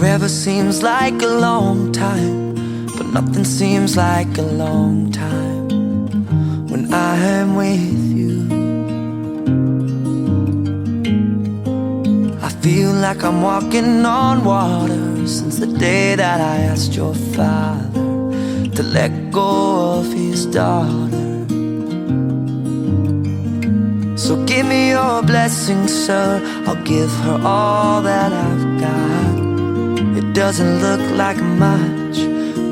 Forever seems like a long time, but nothing seems like a long time when I am with you. I feel like I'm walking on water since the day that I asked your father to let go of his daughter. So give me your blessing, sir, I'll give her all that I've got. It doesn't look like much,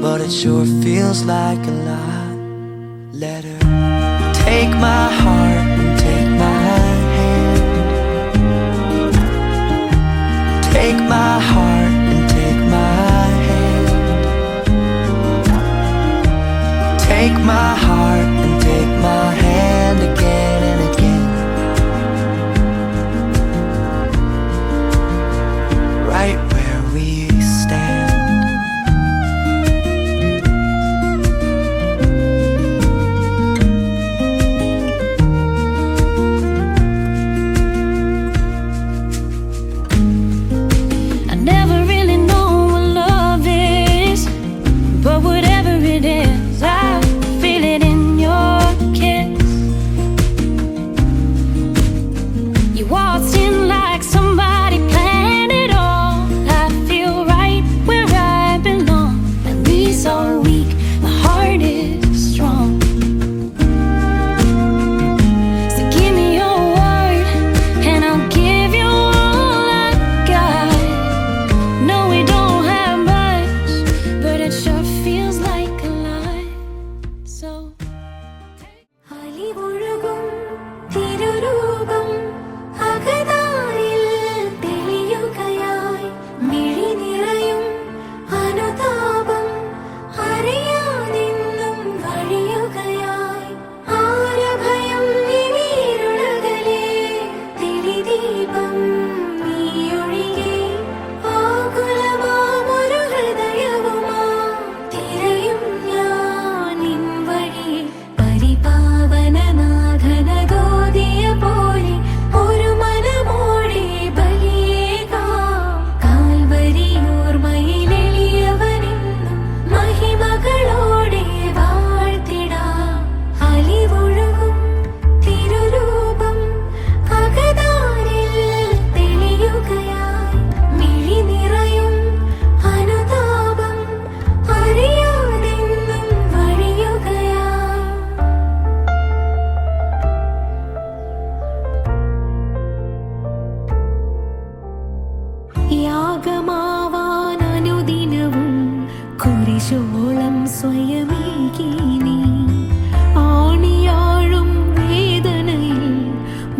but it sure feels like a lot. Let her take my heart and take my hand. Take my heart and take my hand. Take my heart and take my hand again and again. Right where we stand. I never really know what love is, but whatever it is, I feel it in your kiss. You waltzed in like somebody planned it all. I feel right where I belong. My knees are weak, my heart is strong. So give me your word and I'll give you all I got. No, we don't have much, but it sure feels like a lot. So അലിവൊഴുകും തിരുരൂപം അകതാരിൽ തെളിയുകയായി മിഴി നിറയും അനുതാപം അറിയാതെന്നും വഴിയുകയായി ആരഭയം ഇനിയിരുളകലേ തിരിദീപം നീയൊഴികെ ആകുലമാമൊരു ഹൃദയവുമാ തിരയും ഞാൻ നിൻ വഴിയെ പരിപാവനനാഥനഗോദിയ പോലെ ഒരു മനമോടെ ബലിയേകാം കാൽവരിയോർമ്മയിലെളിയവനെന്നും മഹിമകളോടെ വാഴ്ത്തിടാം അലിവൊഴുകും തിരുരൂപം അകതാരിൽ തെളിയുകയായി മിഴി നിറയും അനുതാപം അറിയാതെന്നും വഴിയുകയായി യാഗമാവാൻ അനുദിനവും കുരിശോളം സ്വയമേകി നീ ആണിയാഴും വേദനയിൽ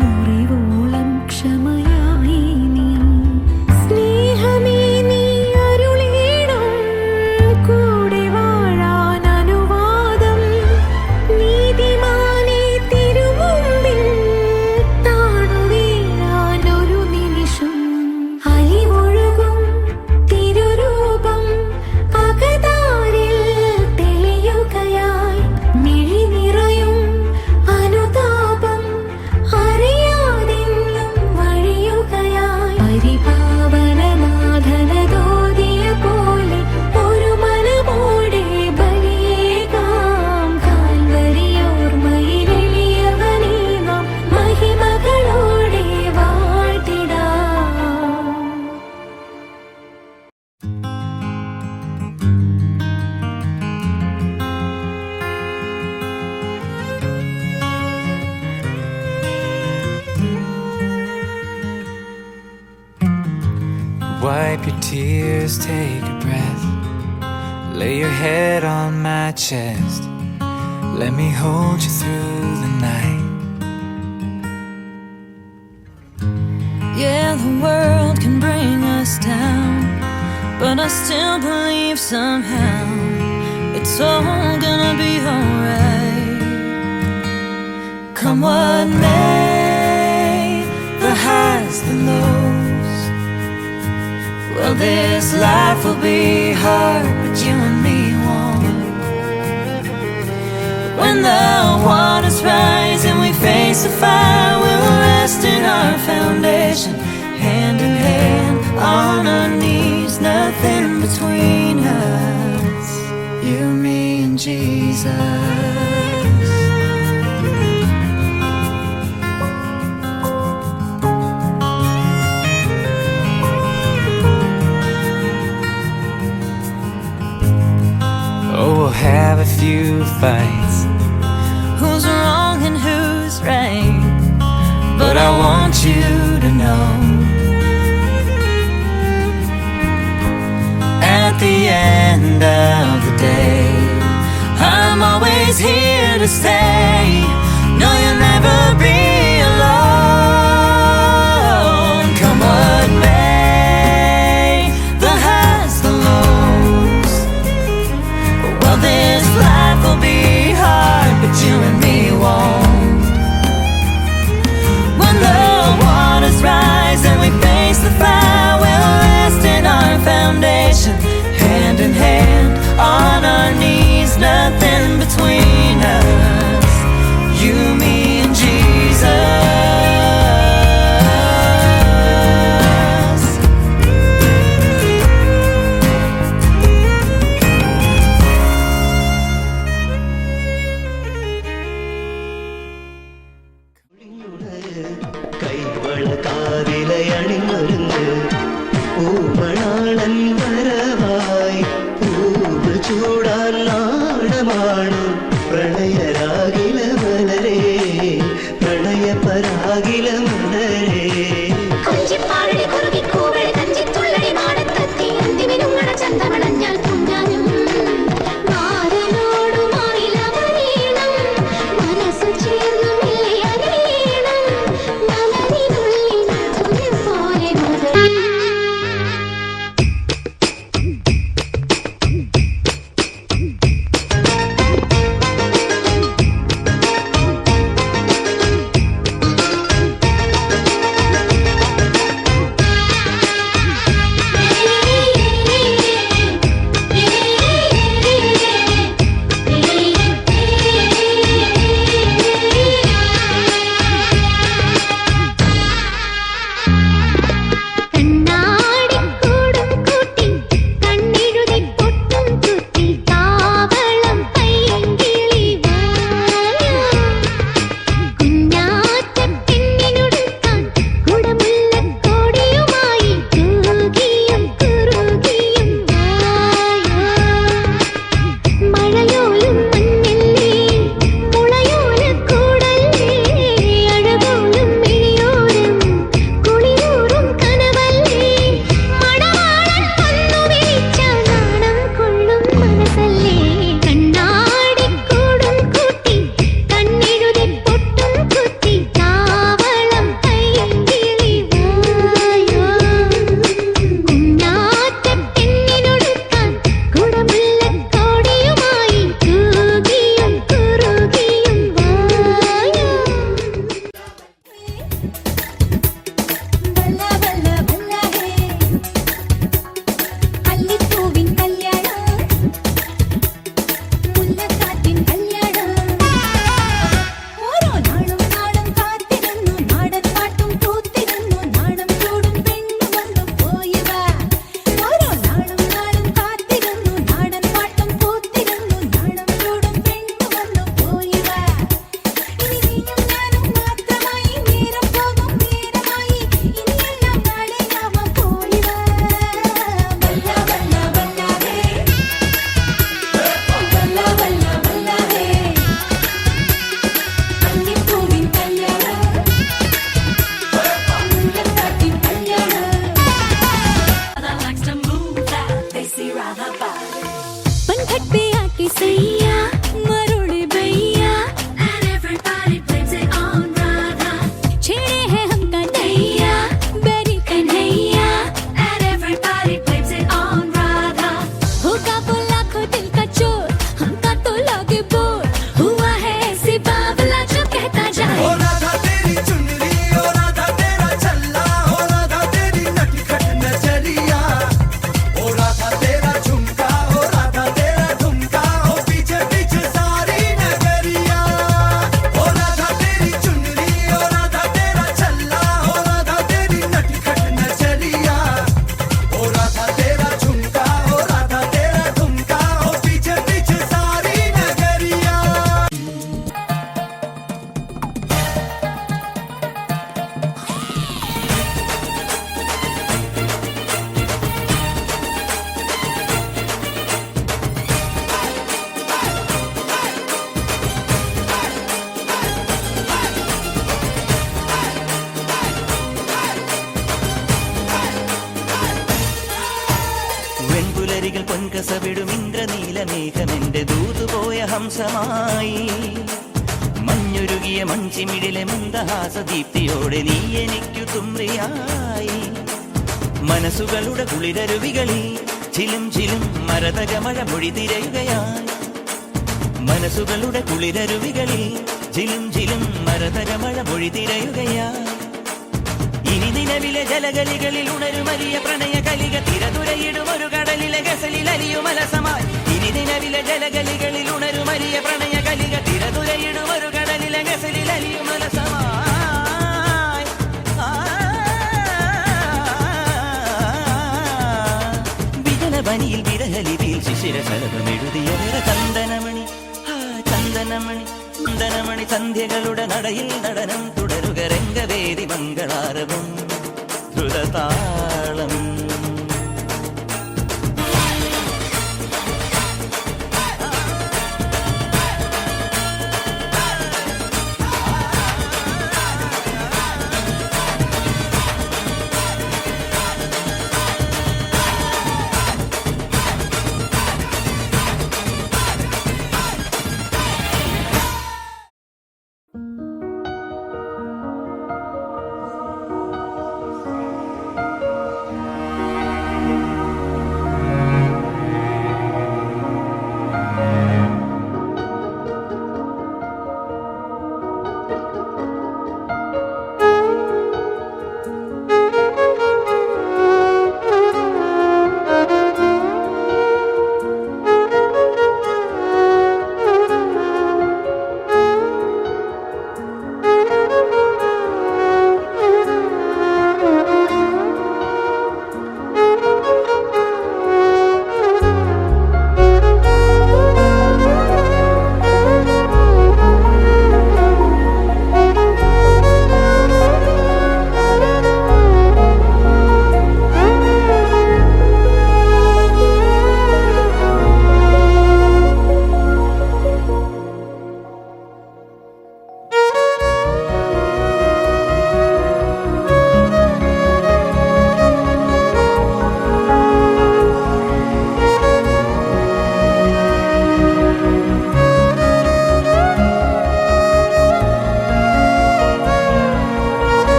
മുറിവോളം ക്ഷമയായി നീ സ്നേഹമേ നീ അരുളിയിടും കൂടെ വാഴാൻ അനുവാദം നീതിമാനെ തിരുമുമ്പിൽ താണുവീഴാൻ ഒരു നിമിഷം അലിവൊഴുകും തിരുരൂപം അകതാരിൽ തെളിയുകയായി മിഴി നിറയും അനുതാപം അറിയാതെന്നും വഴിയുകയായി പരിപാവനനാഥനഗോദിയ പോലെ ഒരു മനമോടെ ബലിയേകാം കാൽവരിയോർമ്മയിലെളിയവനെ നാം മഹിമകളോടെ വാഴ്ത്തിടാം. Wipe your tears, take a breath. Lay your head on my chest. Let me hold you through the night. Yeah, the world can bring us down, but I still believe somehow it's all gonna be alright. Come what may, the highs, the lows. Well, this life will be hard, but you and me won't. When the waters rise and we face the fire, we'll rest in our foundation, hand in hand on our knees. Nothing Jesus. Oh, we'll have a few fights, Who's wrong and who's right? but I want you to know, at the end of the day, I'm always here to stay. No, you'll never be alone. Come what may, the highs, the lows. Well, this life will be hard, but you and me won't. When the waters rise and we face the fire, we'll rest in our foundation, hand in hand, on our knees, nothing between us, you, me, and Jesus. കൈവള കാതിലെ അണിമരുന്ന് പൂമണാളൻ വരവായി പൂവ് ചൂടാൻ നാടമാണു പ്രണയരാഗില മലരേ പ്രണയപരാഗില മലരേ കൊഞ്ചിപ്പാടടി കുറുകി കൂവടി കഞ്ചിത്തുള്ളടി നാടത്തെത്തി അന്തിമിനുങ്ങണ ചന്തമണഞ്ഞാൽ കുഞ്ഞാനും മാറനോടുമായിലമരീണം മനസ്സു ചേർന്നുമില്ലേ അരീണം മലരിനുള്ളിൽ തുണി പോലെ മുതൽ മന്ദഗസവിടും ഇന്ദ്രനീലമേഘമെന്റെ ദൂതുപോയ ഹംസമായി മഞ്ഞുരുകിയ മൺചിമിടിലെ മന്ദഹാസദീപ്തിയോടെ നീ എനിക്കു തുമ്രിയായി മനസ്സുകളുടെ കുളിരരുവികളിൽ ചിലും ചിലും മരതക മഴ മൊഴി തിരയുകയായി മനസ്സുകളുടെ കുളിരരുവികളിൽ ചിലും ചിലും മരതക മഴ മൊഴി തിരയുകയായി ഇനി നിലവിലെ ജലഗലികളിൽ ഉണരുമരിയ പ്രണയ കലിക തിരതുരയിടും ഒരു കടലിലെ ഗസലിൽ അലിയുമലസമായി ഇനി നിലവിലെ ജലഗലികളിൽ ഉണരുമരിയ പ്രണയ കലിക തിരതുരയിടും ഒരു കടലിലെ ഗസലിൽ അലിയുമലസമായി വിജനവനിയിൽ വിരഹലിപിയിൽ ശിശിരശലഭമെഴുതിയ ചന്ദനമണി ചന്ദനമണി ചന്ദനമണി സന്ധ്യകളുടെ നടയിൽ നടനം തുടരുക രംഗവേദി മംഗളാരവും ദ്രുതതാളം